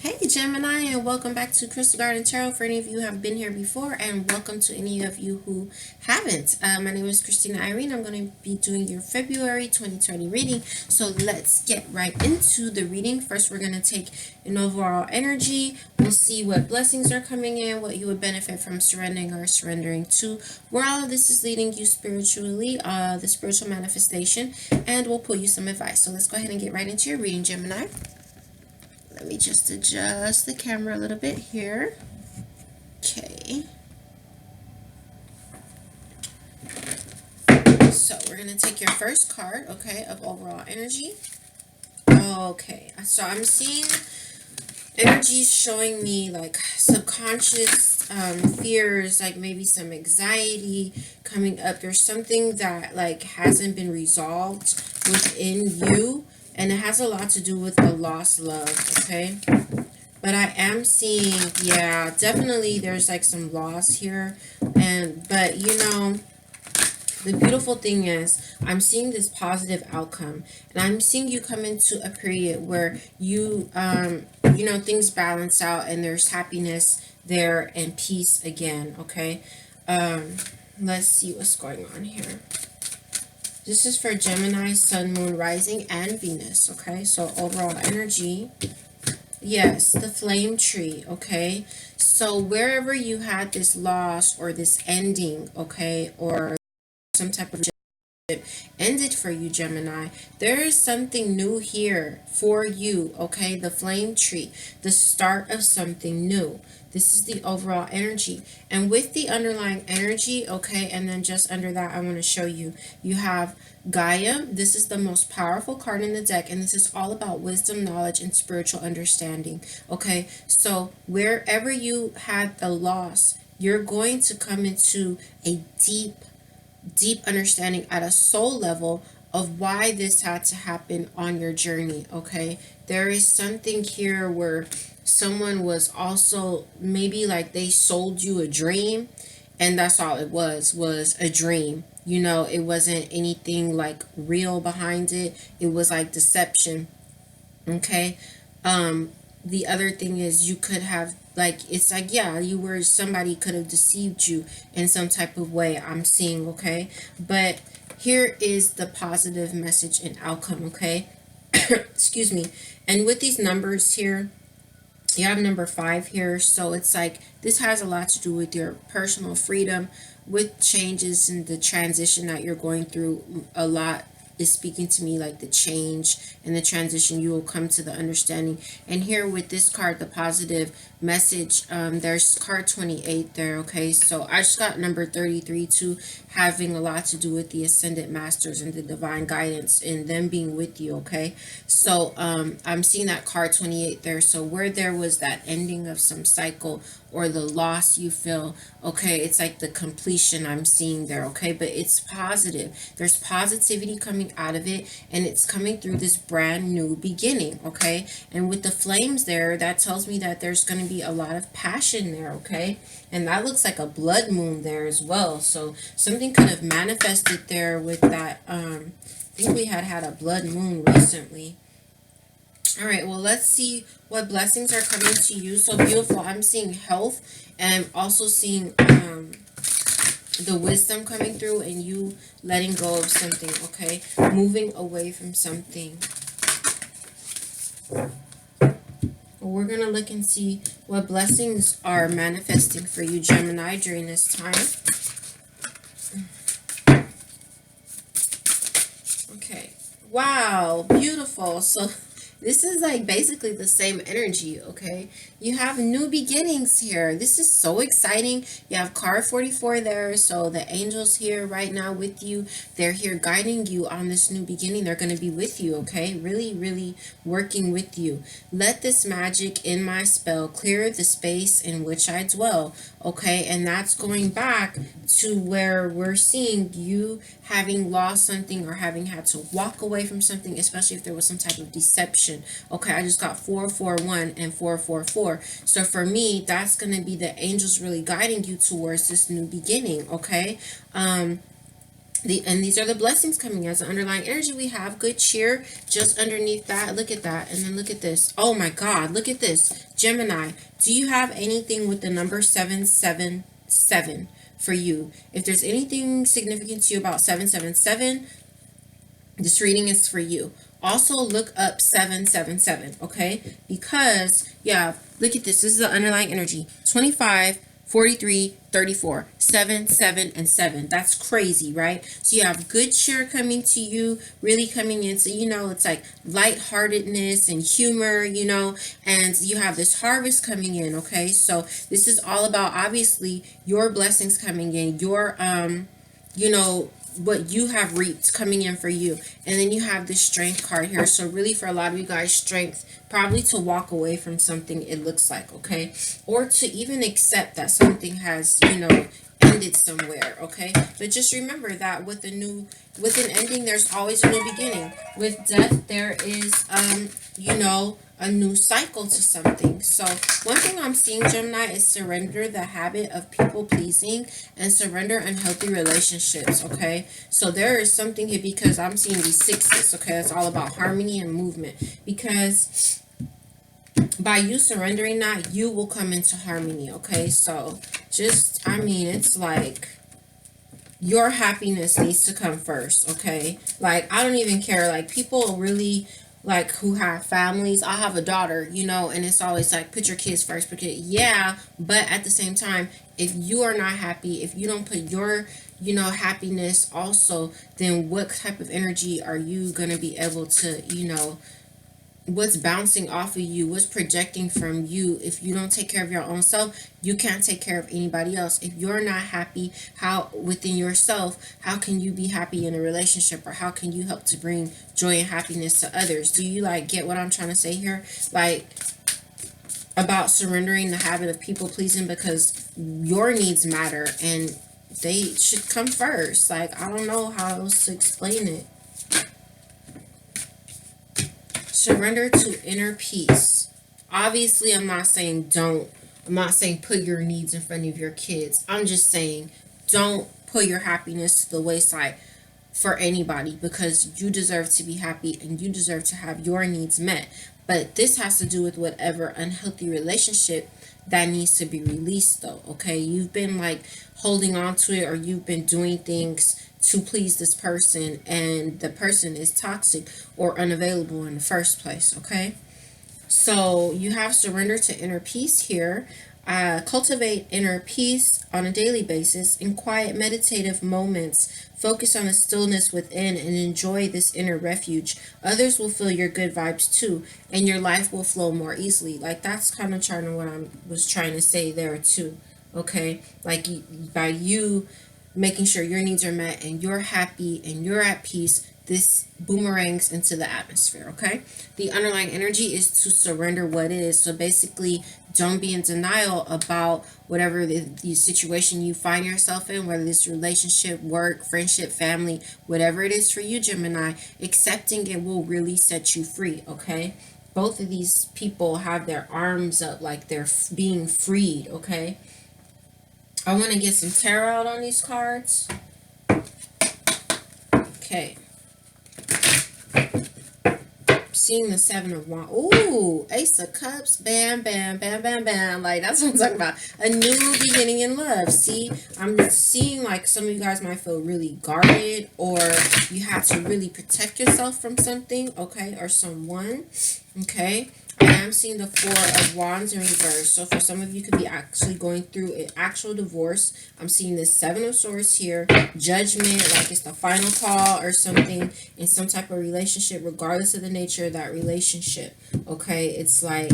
Hey Gemini, and welcome back to Crystal Garden Tarot for any of you who have been here before, and welcome to any of you who haven't. My name is Christina Irene. I'm going to be doing your February 2020 reading. So let's get right into the reading. First, we're going to take an overall energy. We'll see what blessings are coming in, what you would benefit from surrendering or surrendering to, where all of this is leading you spiritually, the spiritual manifestation, and we'll pull you some advice. So let's go ahead and get right into your reading, Gemini. Let me just adjust the camera a little bit here. Okay. So we're going to take your first card, okay, of overall energy. Okay. So I'm seeing energy showing me like subconscious fears, like maybe some anxiety coming up. There's something that like hasn't been resolved within you. And it has a lot to do with the lost love, okay? But I am seeing, yeah, definitely there's like some loss here. But you know, the beautiful thing is I'm seeing this positive outcome. And I'm seeing you come into a period where you know, things balance out and there's happiness there and peace again, okay? Let's see what's going on here. This is for Gemini, Sun, Moon, Rising, and Venus, okay? So overall energy, yes, the flame tree, okay? So wherever you had this loss or this ending, okay, or some type of ended for you, Gemini, there is something new here for you, okay? The flame tree, the start of something new. This is the overall energy. And with the underlying energy, okay, and then just under that, I want to show you, you have Gaia. This is the most powerful card in the deck, and this is all about wisdom, knowledge, and spiritual understanding, okay? So wherever you had the loss, you're going to come into a deep understanding at a soul level of why this had to happen on your journey, okay? There is something here where someone was also maybe like they sold you a dream, and that's all it was a dream. You know, it wasn't anything like real behind it. It was like deception, okay? The other thing is you could have like, it's like, yeah, you were, somebody could have deceived you in some type of way, I'm seeing, okay? But here is the positive message and outcome, okay? Excuse me. And with these numbers here, you have number 5 here, so it's like this has a lot to do with your personal freedom, with changes and the transition that you're going through. A lot is speaking to me like the change and the transition. You will come to the understanding. And here with this card, the positive message, there's card 28 there, okay? So I just got number 33 too, having a lot to do with the ascended masters and the divine guidance and them being with you, okay? So I'm seeing that card 28 there. So where there was that ending of some cycle or the loss you feel, okay, it's like the completion I'm seeing there, okay? But it's positive. There's positivity coming out of it, and it's coming through this brand new beginning, okay? And with the flames there, that tells me that there's going to be a lot of passion there, okay? And that looks like a blood moon there as well. So something could have manifested there with that. I think we had a blood moon recently. All right, well, let's see what blessings are coming to you. So beautiful. I'm seeing health, and I'm also seeing the wisdom coming through and you letting go of something, okay? Moving away from something. We're going to look and see what blessings are manifesting for you, Gemini, during this time. Okay. Wow, beautiful. So this is like basically the same energy, okay? You have new beginnings here. This is so exciting. You have card 44 there. So the angels here right now with you. They're here guiding you on this new beginning. They're going to be with you, okay? Really, really working with you. Let this magic in my spell clear the space in which I dwell, okay? And that's going back to where we're seeing you having lost something or having had to walk away from something, especially if there was some type of deception. Okay, I just got 441 and 444. So for me, that's going to be the angels really guiding you towards this new beginning, okay? And these are the blessings coming as an underlying energy. We have good cheer just underneath that. Look at that. And then look at this. Oh my God, look at this. Gemini, do you have anything with the number 777 for you? If there's anything significant to you about 777, this reading is for you. Also look up 777, okay? Because, yeah, look at this. This is the underlying energy. 25, 43, 34, 7, 7, and 7. That's crazy, right? So you have good cheer coming to you, really coming in. So, it's like lightheartedness and humor, and you have this harvest coming in, okay? So this is all about, obviously, your blessings coming in, your, what you have reaped coming in for you. And then you have this strength card here. So really, for a lot of you guys, strength probably to walk away from something, it looks like, okay, or to even accept that something has ended somewhere, okay. But just remember that with an ending, there's always a new beginning. With death, there is a new cycle to something. So one thing I'm seeing, Gemini, is surrender the habit of people pleasing and surrender unhealthy relationships, okay? So there is something here, because I'm seeing these sixes, okay? It's all about harmony and movement, because by you surrendering that, you will come into harmony, okay? So it's like your happiness needs to come first, okay? Like, I don't even care. Like, people really, like, who have families. I have a daughter, and it's always like, put your kids first. Because, yeah, but at the same time, if you are not happy, if you don't put your, happiness also, then what type of energy are you going to be able to, what's bouncing off of you, what's projecting from you? If you don't take care of your own self, you can't take care of anybody else. If you're not happy how within yourself, how can you be happy in a relationship, or how can you help to bring joy and happiness to others? Do you get what I'm trying to say here? Like, about surrendering the habit of people pleasing, because your needs matter and they should come first. Like, I don't know how else to explain it. Surrender to inner peace. Obviously, I'm not saying put your needs in front of your kids. I'm just saying don't put your happiness to the wayside for anybody, because you deserve to be happy and you deserve to have your needs met. But this has to do with whatever unhealthy relationship that needs to be released, though, okay? You've been holding on to it, or you've been doing things to please this person, and the person is toxic or unavailable in the first place, okay? So you have surrender to inner peace here. Cultivate inner peace on a daily basis in quiet meditative moments. Focus on the stillness within and enjoy this inner refuge. Others will feel your good vibes too, and your life will flow more easily. Like, that's kind of trying to what I was trying to say there too, okay? Like, by you making sure your needs are met and you're happy and you're at peace, this boomerangs into the atmosphere, okay? The underlying energy is to surrender what is. So basically, don't be in denial about whatever the situation you find yourself in, whether it's relationship, work, friendship, family, whatever it is for you, Gemini. Accepting it will really set you free, okay? Both of these people have their arms up like they're being freed, okay? I want to get some tarot out on these cards. Okay. Seeing the Seven of Wands. Ooh, Ace of Cups. Bam, bam, bam, bam, bam. Like, that's what I'm talking about. A new beginning in love. See, I'm seeing some of you guys might feel really guarded, or you have to really protect yourself from something, okay, or someone, okay. I am seeing the Four of Wands in reverse. So for some of you, could be actually going through an actual divorce. I'm seeing the Seven of Swords here. Judgment, like it's the final call or something in some type of relationship, regardless of the nature of that relationship. Okay, it's like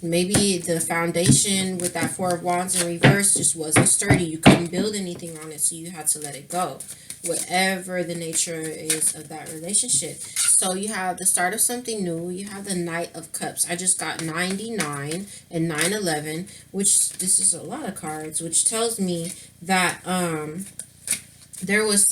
maybe the foundation with that Four of Wands in reverse just wasn't sturdy. You couldn't build anything on it, so you had to let it go. Whatever the nature is of that relationship. So you have the start of something new. You have the Knight of Cups. I just got 99 and 911, which this is a lot of cards, which tells me that there's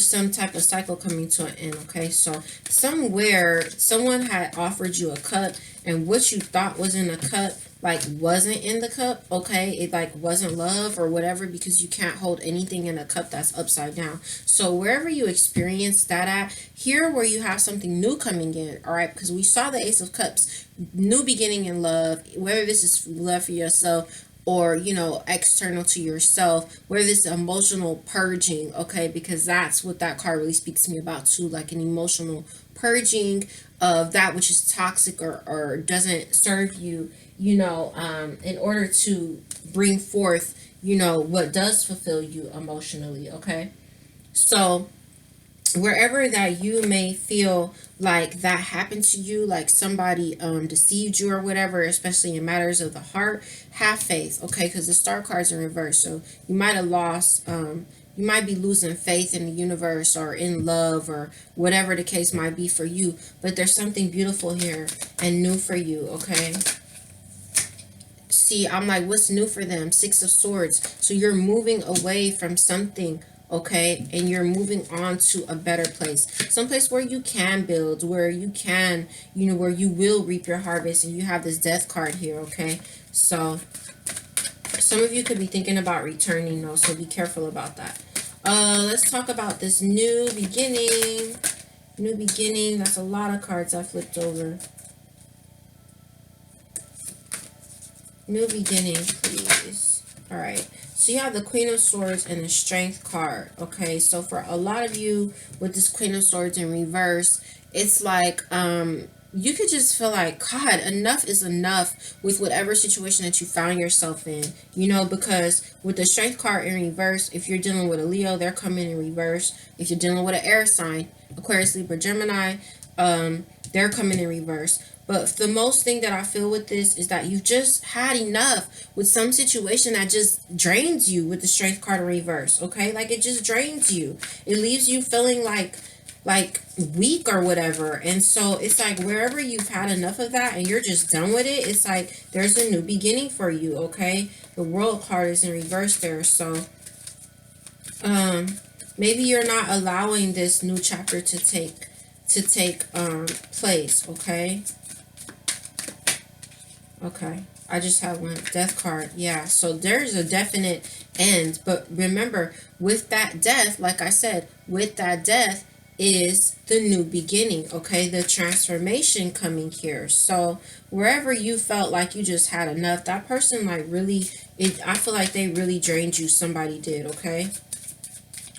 some type of cycle coming to an end, okay? So somewhere, someone had offered you a cup, and what you thought was in a cup like wasn't in the cup, okay? It like wasn't love or whatever, because you can't hold anything in a cup that's upside down. So wherever you experience that at, here where you have something new coming in, all right? Because we saw the Ace of Cups, new beginning in love, whether this is love for yourself or, you know, external to yourself, where this emotional purging, okay? Because that's what that card really speaks to me about too, like an emotional purging of that which is toxic or doesn't serve you, you know, in order to bring forth, you know, what does fulfill you emotionally, okay? So wherever that you may feel like that happened to you, like somebody deceived you or whatever, especially in matters of the heart, have faith, okay? Because the star cards are in reverse, so you might have lost, you might be losing faith in the universe or in love or whatever the case might be for you, but there's something beautiful here and new for you, okay? See, I'm like, what's new for them? Six of Swords. So you're moving away from something, okay, and you're moving on to a better place, someplace where you can build, where you can, you know, where you will reap your harvest. And you have this Death card here, okay? So some of you could be thinking about returning though, so be careful about that. Let's talk about this new beginning. New beginning. That's a lot of cards I flipped over. New beginning, please. All right. So you have the Queen of Swords and the Strength card. Okay. So for a lot of you with this Queen of Swords in reverse, it's like you could just feel like, God, enough is enough with whatever situation that you found yourself in. You know, because with the Strength card in reverse, if you're dealing with a Leo, they're coming in reverse. If you're dealing with an air sign, Aquarius, Libra, Gemini, they're coming in reverse. But the most thing that I feel with this is that you've just had enough with some situation that just drains you with the Strength card in reverse, okay? Like, it just drains you. It leaves you feeling like weak or whatever. And so it's like wherever you've had enough of that and you're just done with it, it's like there's a new beginning for you, okay? The World card is in reverse there. So maybe you're not allowing this new chapter to take place, okay? Okay, I just have one Death card. Yeah, so there's a definite end. But remember, with that death, like I said, with that death is the new beginning, okay? The transformation coming here. So wherever you felt like you just had enough, that person like really, I feel like they really drained you. Somebody did, okay?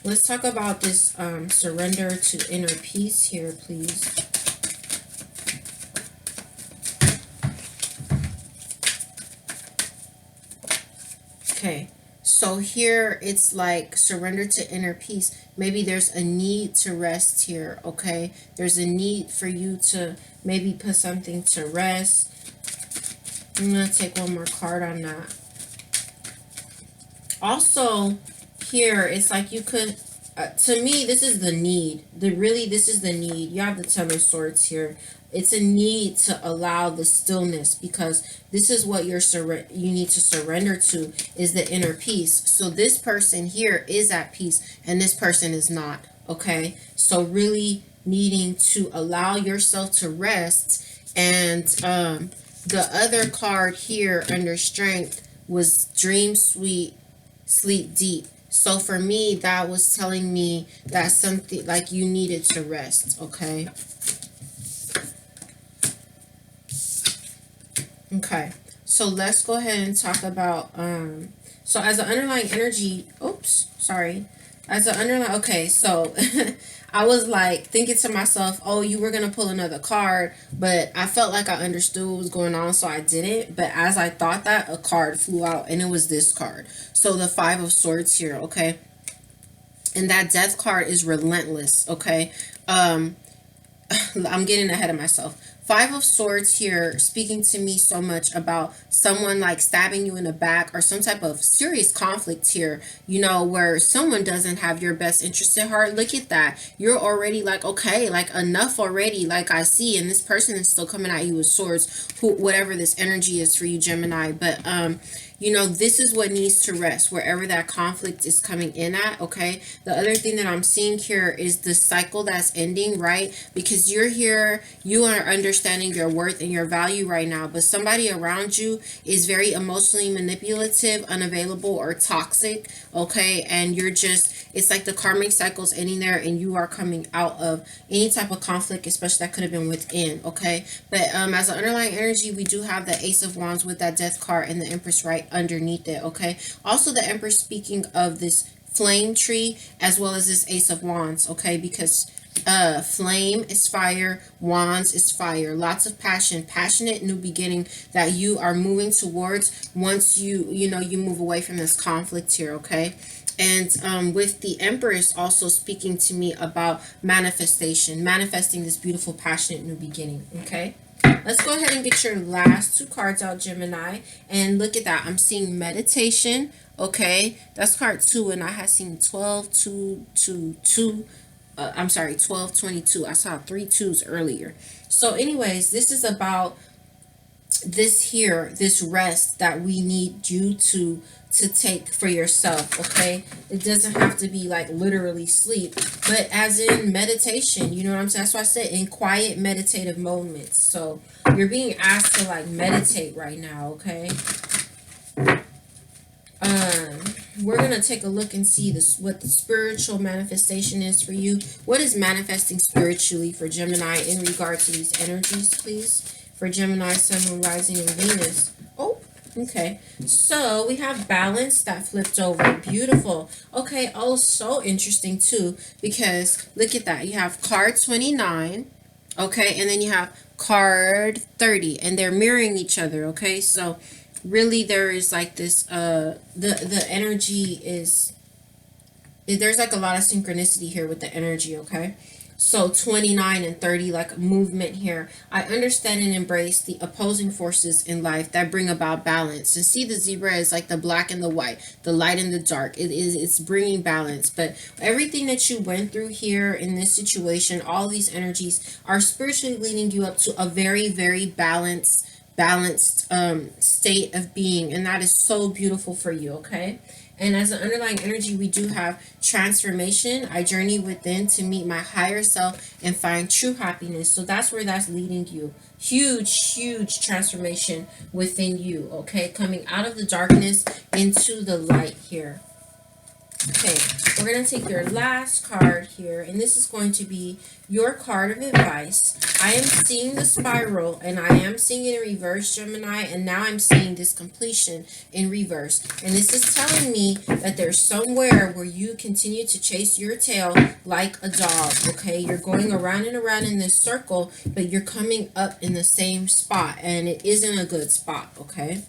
Let's talk about this surrender to inner peace here, please. Okay, so here it's like surrender to inner peace. Maybe there's a need to rest here, okay? There's a need for you to maybe put something to rest. I'm going to take one more card on that. Also, here, it's like you could, to me, this is the need. This is the need. You have the Ten of Swords here. It's a need to allow the stillness, because this is what you need to surrender to, is the inner peace. So this person here is at peace and this person is not, okay? So really needing to allow yourself to rest. And the other card here under Strength was dream sweet, sleep deep. So for me, that was telling me that something like you needed to rest, okay? Okay, so let's go ahead and talk about, so as an underlying energy, okay, so I was like thinking to myself, oh, you were going to pull another card, but I felt like I understood what was going on, so I didn't. But as I thought that, a card flew out, and it was this card. So the Five of Swords here, okay? And that Death card is relentless, okay? I'm getting ahead of myself. Five of Swords here speaking to me so much about someone like stabbing you in the back, or some type of serious conflict here, you know, where someone doesn't have your best interest at heart. Look at that. You're already like, okay, like enough already, like I see, and this person is still coming at you with swords, whatever this energy is for you, Gemini. But you know, this is what needs to rest wherever that conflict is coming in at, okay? The other thing that I'm seeing here is the cycle that's ending, right? Because you're here, you are understanding your worth and your value right now, but somebody around you is very emotionally manipulative, unavailable, or toxic, okay? And you're just, it's like the karmic cycle's ending there, and you are coming out of any type of conflict, especially that could have been within, okay? But as an underlying energy, we do have the Ace of Wands with that Death card and the Empress right underneath it, okay? Also, the Empress speaking of this flame tree as well as this Ace of Wands, okay? Because flame is fire, wands is fire, lots of passion, passionate new beginning that you are moving towards once you move away from this conflict here, okay? And with the Empress also speaking to me about manifestation, manifesting this beautiful, passionate new beginning, okay? Let's go ahead and get your last two cards out, Gemini. And look at that. I'm seeing meditation, okay? That's card 2, and I had seen 12, 2, 2, 2. I'm sorry, 12, 22. I saw 3 2s earlier. So anyways, this is about this here, this rest that we need you to take for yourself, okay? It doesn't have to be like literally sleep, but as in meditation, you know what I'm saying? That's why I said in quiet meditative moments. So you're being asked to like meditate right now, okay? We're gonna take a look and see this, what the spiritual manifestation is for you. What is manifesting spiritually for Gemini in regard to these energies, please? For Gemini, Sun, Moon, Rising, and Venus. Oh, okay. So we have balance that flipped over. Beautiful. Okay. Oh, so interesting too, because look at that. You have card 29. Okay, and then you have card 30, and they're mirroring each other. Okay, so really there is like this the energy is, there's like a lot of synchronicity here with the energy, okay? So 29 and 30, like movement here. I understand and embrace the opposing forces in life that bring about balance. And see, the zebra is like the black and the white, the light and the dark. It's bringing balance. But everything that you went through here in this situation, all these energies are spiritually leading you up to a very, very balanced state of being, and that is so beautiful for you, okay? And as an underlying energy, we do have transformation. I journey within to meet my higher self and find true happiness. So that's where that's leading you. Huge transformation within you, okay? Coming out of the darkness into the light here. Okay, we're going to take your last card here, and this is going to be your card of advice. I am seeing the spiral, and I am seeing it in reverse, Gemini, and now I'm seeing this completion in reverse. And this is telling me that there's somewhere where you continue to chase your tail like a dog, okay? You're going around and around in this circle, but you're coming up in the same spot, and it isn't a good spot, okay?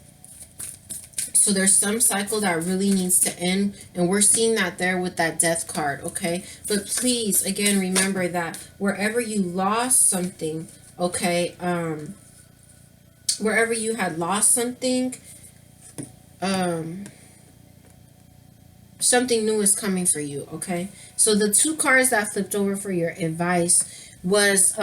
So there's some cycle that really needs to end, and we're seeing that there with that death card, okay? But please, again, remember that wherever you lost something, okay, wherever you had lost something, something new is coming for you, okay? So the two cards that flipped over for your advice was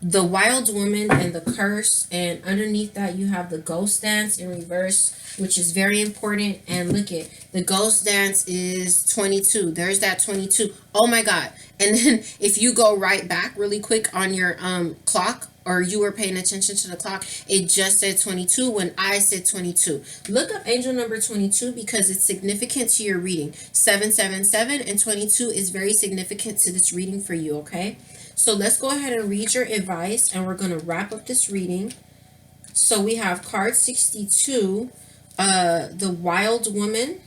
the Wild Woman and the Curse, and underneath that you have the Ghost Dance in reverse, which is very important. And look at the Ghost Dance is 22. There's that 22. Oh my god. And then if you go right back really quick on your clock, or you were paying attention to the clock, it just said 22 when I said 22. Look up angel number 22 because it's significant to your reading. 777 and 22 is very significant to this reading for you, okay? So let's go ahead and read your advice, and we're going to wrap up this reading. So we have card 62, the Wild Woman.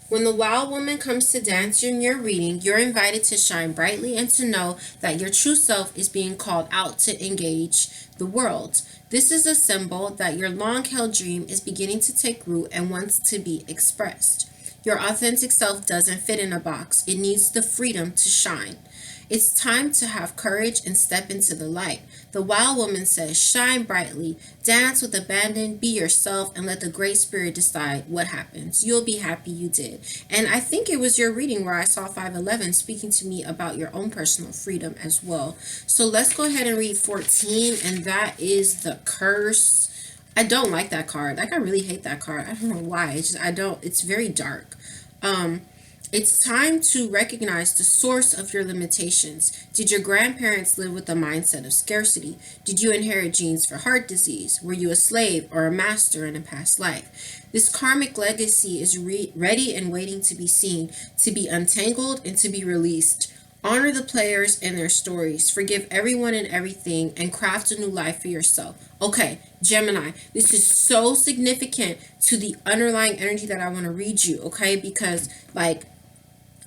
When the wild woman comes to dance in your reading, you're invited to shine brightly and to know that your true self is being called out to engage the world. This is a symbol that your long-held dream is beginning to take root and wants to be expressed. Your authentic self doesn't fit in a box. It needs the freedom to shine. It's time to have courage and step into the light. The wild woman says, shine brightly, dance with abandon, be yourself, and let the Great Spirit decide what happens. You'll be happy you did. And I think it was your reading where I saw 511 speaking to me about your own personal freedom as well. So let's go ahead and read 14, and that is the curse. I don't like that card. Like, I really hate that card. I don't know why. It's very dark. It's time to recognize the source of your limitations. Did your grandparents live with a mindset of scarcity? Did you inherit genes for heart disease? Were you a slave or a master in a past life? This karmic legacy is ready and waiting to be seen, to be untangled, and to be released. Honor the players and their stories. Forgive everyone and everything, and craft a new life for yourself. Okay, Gemini, this is so significant to the underlying energy that I want to read you, okay? Because, like,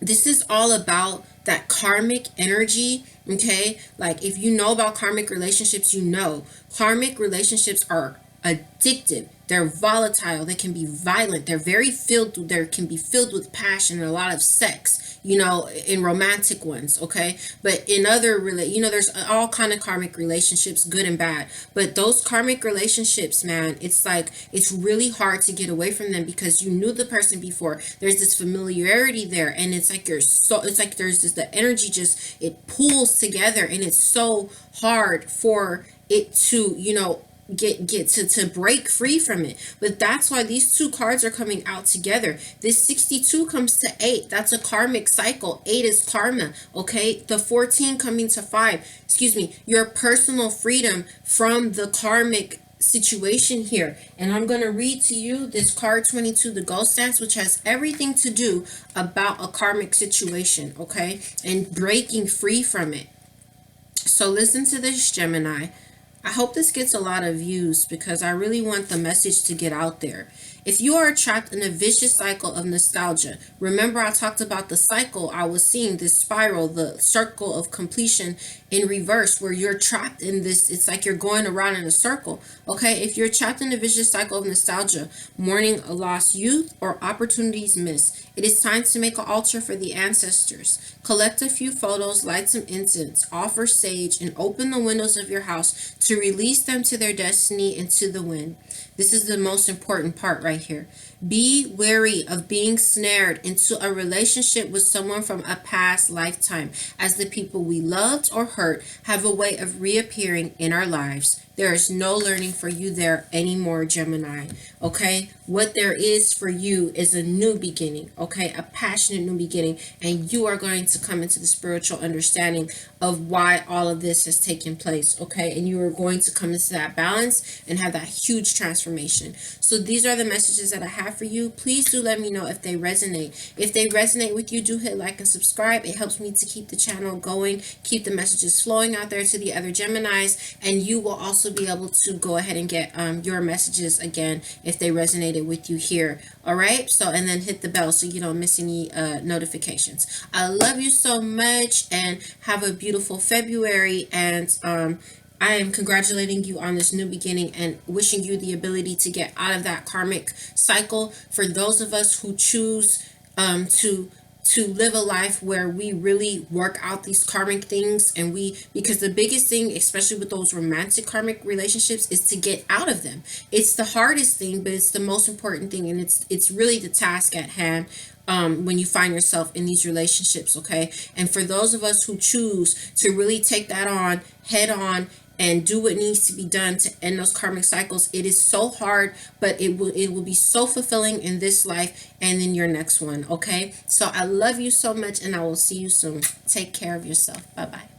this is all about that karmic energy, okay? Like, if you know about karmic relationships, you know karmic relationships are addictive. They're volatile. They can be violent. They're very filled. They can be filled with passion and a lot of sex, you know, in romantic ones, okay? But in other, there's all kind of karmic relationships, good and bad. But those karmic relationships, man, it's like, it's really hard to get away from them because you knew the person before. There's this familiarity there, and it's like there's this, the energy just, it pulls together, and it's so hard for it to, get to break free from it. But that's why these two cards are coming out together. This 62 comes to 8. That's a karmic cycle. 8 is karma, okay? The 14 coming to 5, your personal freedom from the karmic situation here. And I'm going to read to you this card 22, the ghost dance, which has everything to do about a karmic situation, okay? And breaking free from it. So listen to this, Gemini. I hope this gets a lot of views because I really want the message to get out there. If you are trapped in a vicious cycle of nostalgia, remember I talked about the cycle I was seeing, this spiral, the circle of completion in reverse, where you're trapped in this, it's like you're going around in a circle, okay? If you're trapped in a vicious cycle of nostalgia, mourning a lost youth or opportunities missed, it is time to make an altar for the ancestors. Collect a few photos, light some incense, offer sage, and open the windows of your house to release them to their destiny and to the wind. This is the most important part right here. Be wary of being snared into a relationship with someone from a past lifetime, as the people we loved or hurt have a way of reappearing in our lives. There is no learning for you there anymore, Gemini, okay? What there is for you is a new beginning, okay? A passionate new beginning, and you are going to come into the spiritual understanding of why all of this has taken place, okay? And you are going to come into that balance and have that huge transformation. So these are the messages that I have for you. Please do let me know if they resonate. If they resonate with you, do hit like and subscribe. It helps me to keep the channel going, keep the messages flowing out there to the other Geminis, and you will also be able to go ahead and get your messages again if they resonated with you here. All right, so and then hit the bell so you don't miss any notifications. I love you so much, and have a beautiful February, and I am congratulating you on this new beginning and wishing you the ability to get out of that karmic cycle. For those of us who choose to live a life where we really work out these karmic things, and because the biggest thing, especially with those romantic karmic relationships, is to get out of them. It's the hardest thing, but it's the most important thing, and it's really the task at hand when you find yourself in these relationships, okay? And for those of us who choose to really take that on head on and do what needs to be done to end those karmic cycles, it is so hard, but it will be so fulfilling in this life and in your next one, okay? So I love you so much, and I will see you soon. Take care of yourself. Bye-bye.